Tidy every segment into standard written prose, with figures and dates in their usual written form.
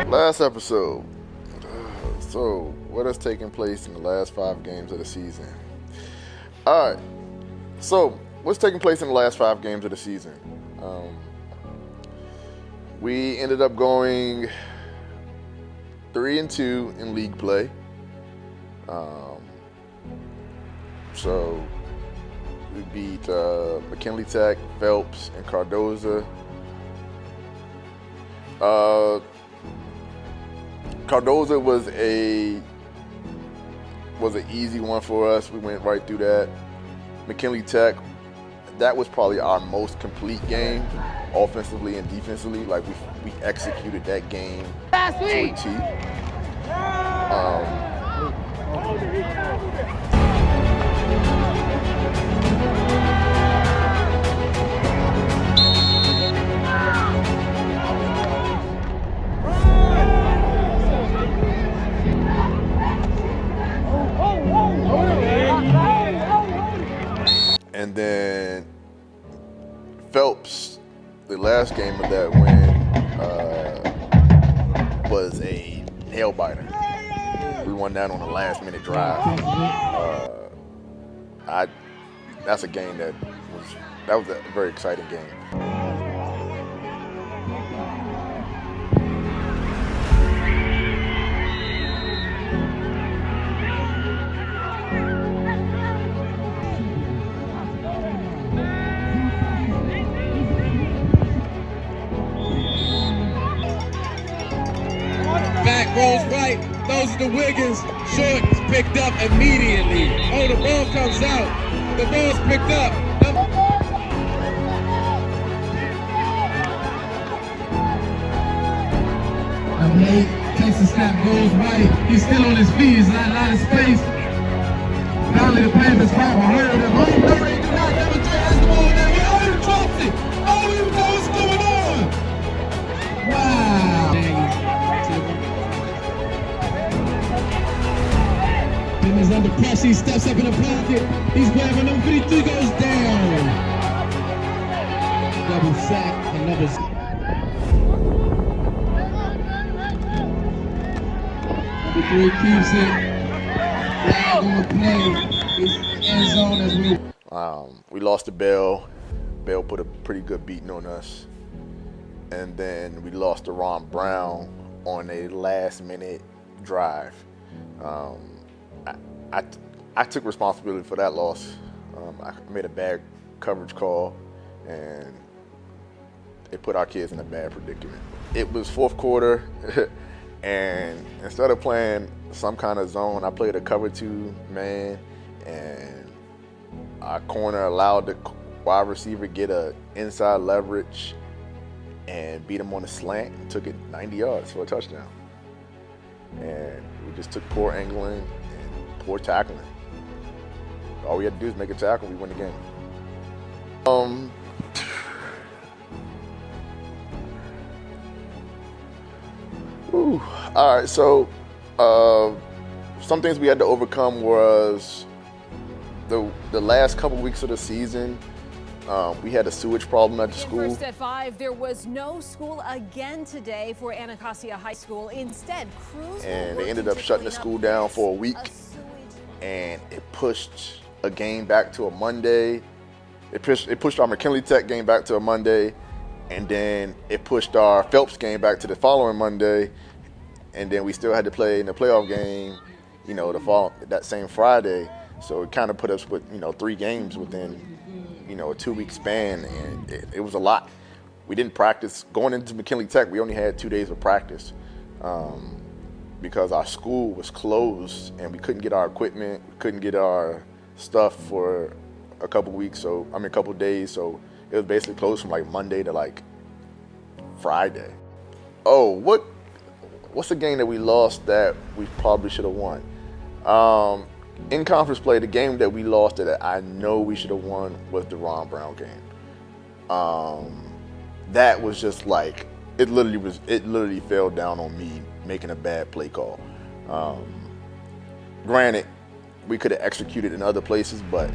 Last episode. So, what has taken place in the last 5 games of the season? All right. So, what's taking place in the last 5 games of the season? We ended up going 3-2 in league play. So, we beat McKinley Tech, Phelps, and Cardozo. Cardozo was an easy one for us. We went right through that. McKinley Tech, that was probably our most complete game, offensively and defensively. Like we executed that game to a T. And then Phelps, the last game of that win, was a nail biter. We won that on a last-minute drive. That's a game that was a very exciting game. Back rolls right, those are the Wiggins. Short is picked up immediately. Oh, the ball comes out. The ball's picked up. Late, takes a snap, goes right. He's still on his feet. He's not a lot of space. Finally, the Panthers grab a hold of him. Oh, no, they do not demonstrate. That's the ball there. Oh, he drops it. Oh, he knows what's going on. Wow. Is under pressure, he steps up in the pocket, he's wearing number 53, goes down. Double sack, another sack. Number 3 keeps it. Flag on the play. It's end zone as we lost to Bell. Bell put a pretty good beating on us. And then we lost to Ron Brown on a last-minute drive. I took responsibility for that loss. I made a bad coverage call, and it put our kids in a bad predicament. It was fourth quarter, and instead of playing some kind of zone, I played a cover 2 man, and our corner allowed the wide receiver get a inside leverage and beat him on a slant and took it 90 yards for a touchdown. And we just took poor angling and poor tackling. All we had to do is make a tackle, we win the game. All right, so some things we had to overcome was the last couple weeks of the season. We had a sewage problem at the school. First at 5, there was no school again today for Anacostia High School. Instead, crews and they ended up shutting the school down for a week, and it pushed a game back to a Monday. It pushed our McKinley Tech game back to a Monday, and then it pushed our Phelps game back to the following Monday, and then we still had to play in the playoff game, that same Friday. So it kind of put us with 3 games within a 2-week span, and it was a lot. We didn't practice going into McKinley Tech. We only had 2 days of practice because our school was closed and we couldn't get our equipment, couldn't get our stuff for a couple days. So it was basically closed from like Monday to like Friday. Oh, what's the game that we lost that we probably should have won? In conference play, the game that we lost that I know we should have won was the Ron Brown game. That was just like it literally fell down on me making a bad play call. Granted, we could have executed in other places, but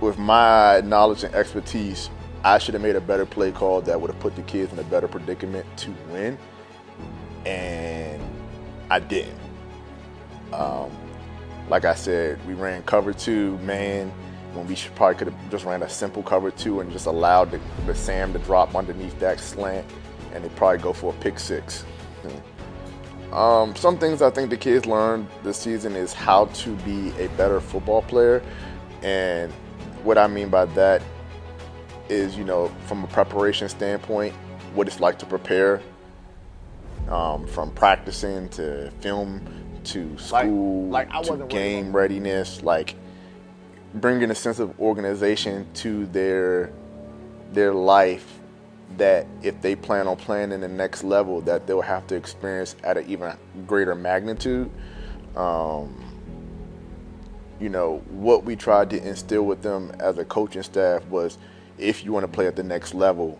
with my knowledge and expertise, I should have made a better play call that would have put the kids in a better predicament to win, and I didn't. Like I said, we ran cover 2 man when we probably could have just ran a simple cover 2 and just allowed the Sam to drop underneath that slant, and they probably go for a pick 6. Some things I think the kids learned this season is how to be a better football player, and what I mean by that is, from a preparation standpoint, what it's like to prepare, from practicing to film to school to game readiness, like bringing a sense of organization to their life, that if they plan on playing in the next level, that they'll have to experience at an even greater magnitude. What we tried to instill with them as a coaching staff was, if you want to play at the next level,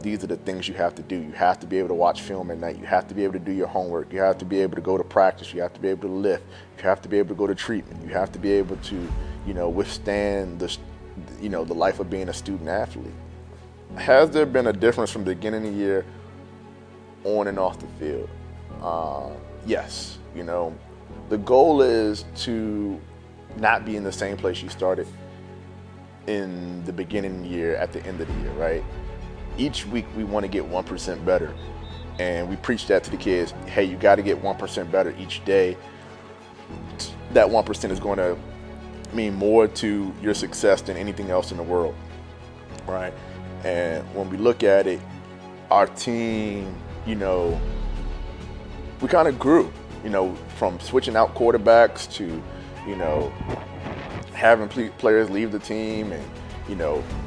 these are the things you have to do. You have to be able to watch film at night. You have to be able to do your homework. You have to be able to go to practice. You have to be able to lift. You have to be able to go to treatment. You have to be able to, withstand the life of being a student athlete. Has there been a difference from the beginning of the year on and off the field? Yes. The goal is to not be in the same place you started in the beginning of the year at the end of the year, right? Each week we want to get 1% better, and we preach that to the kids. Hey, you got to get 1% better each day. That 1% is going to mean more to your success than anything else in the world, right? And when we look at it, our team, we kind of grew, from switching out quarterbacks to, having players leave the team, and,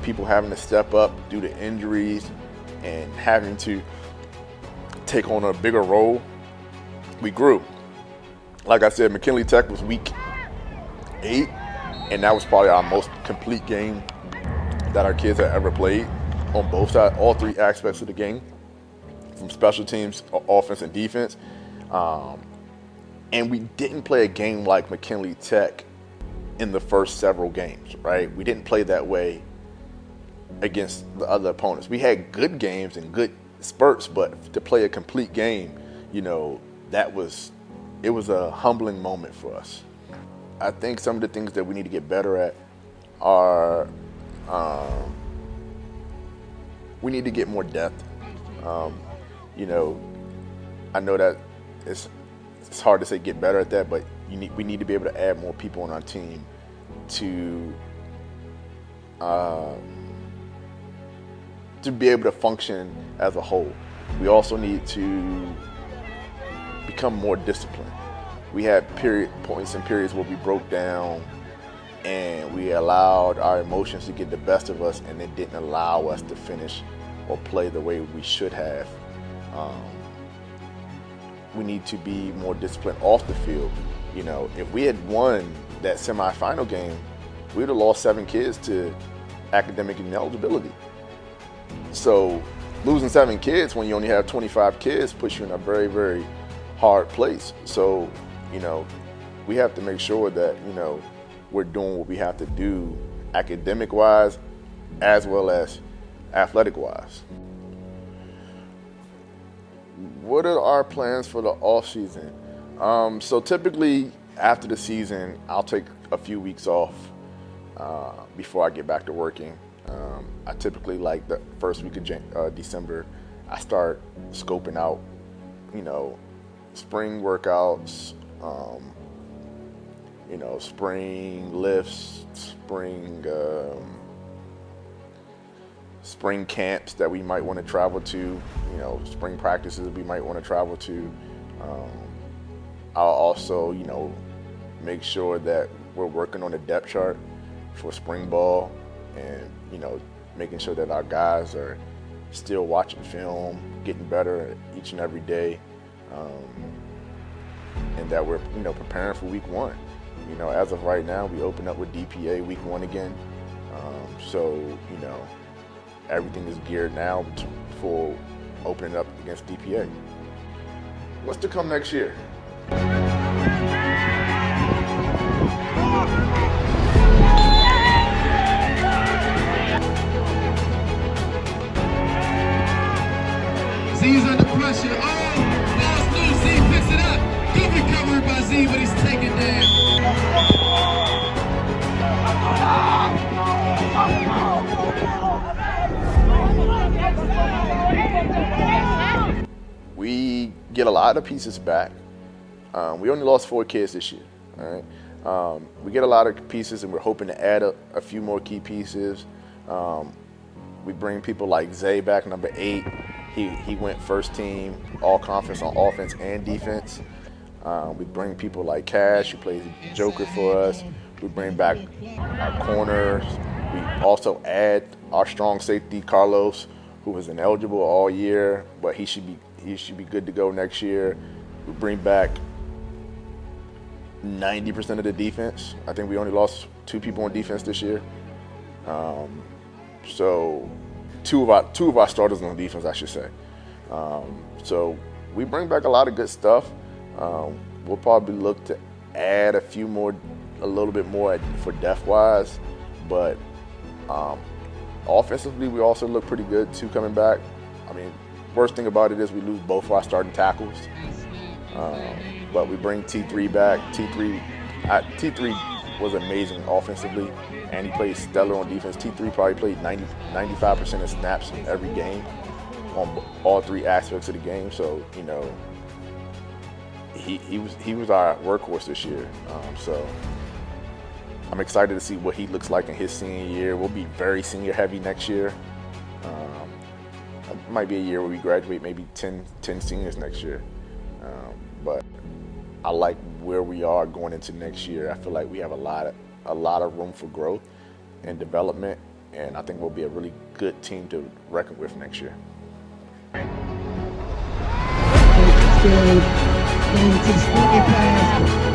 people having to step up due to injuries and having to take on a bigger role. We grew. Like I said, McKinley Tech was week 8, and that was probably our most complete game that our kids had ever played on both sides, all 3 aspects of the game, from special teams, offense, and defense. And we didn't play a game like McKinley Tech in the first several games, right? We didn't play that way against the other opponents. We had good games and good spurts, but to play a complete game, it was a humbling moment for us. I think some of the things that we need to get better at are, we need to get more depth. I know that it's hard to say get better at that, but we need to be able to add more people on our team to be able to function as a whole. We also need to become more disciplined. We had points and periods where we broke down and we allowed our emotions to get the best of us, and it didn't allow us to finish or play the way we should have. We need to be more disciplined off the field. If we had won that semifinal game, we would have lost 7 kids to academic ineligibility. So losing 7 kids when you only have 25 kids puts you in a very, very hard place. So, we have to make sure that, we're doing what we have to do academic-wise as well as athletic-wise. What are our plans for the off season? So typically after the season, I'll take a few weeks off before I get back to working. I typically, like the first week of December, I start scoping out, spring workouts, spring lifts, spring camps that we might want to travel to, spring practices we might want to travel to. I'll also, make sure that we're working on a depth chart for spring ball, and, making sure that our guys are still watching film, getting better each and every day, and that we're, preparing for week 1. As of right now, we open up with DPA week 1 again. So, everything is geared now for opening up against DPA. What's to come next year? Z's under pressure. Oh, ball's loose. Z picks it up. Good recovery by Z, but he's taken down. We get a lot of pieces back. We only lost 4 kids this year. All right. We get a lot of pieces, and we're hoping to add a few more key pieces. We bring people like Zay back, number 8. He went first team, all conference on offense and defense. We bring people like Cash, who plays Joker for us. We bring back our corners. We also add our strong safety, Carlos, who was ineligible all year, but he should be good to go next year. We bring back 90% of the defense. I think we only lost 2 people on defense this year. So two of our starters on defense, I should say. So we bring back a lot of good stuff. We'll probably look to add a little bit more for depth-wise, but offensively, we also look pretty good too coming back. I mean, worst thing about it is we lose both of our starting tackles, but we bring T3 back. T3 was amazing offensively, and he played stellar on defense. T3 probably played 95% of snaps in every game on all 3 aspects of the game. So, you know, he was our workhorse this year. So I'm excited to see what he looks like in his senior year. We'll be very senior heavy next year. It might be a year where we graduate maybe 10 seniors next year. But I like where we are going into next year. I feel like we have a lot of room for growth and development, and I think we'll be a really good team to reckon with next year. Going to the screen pass.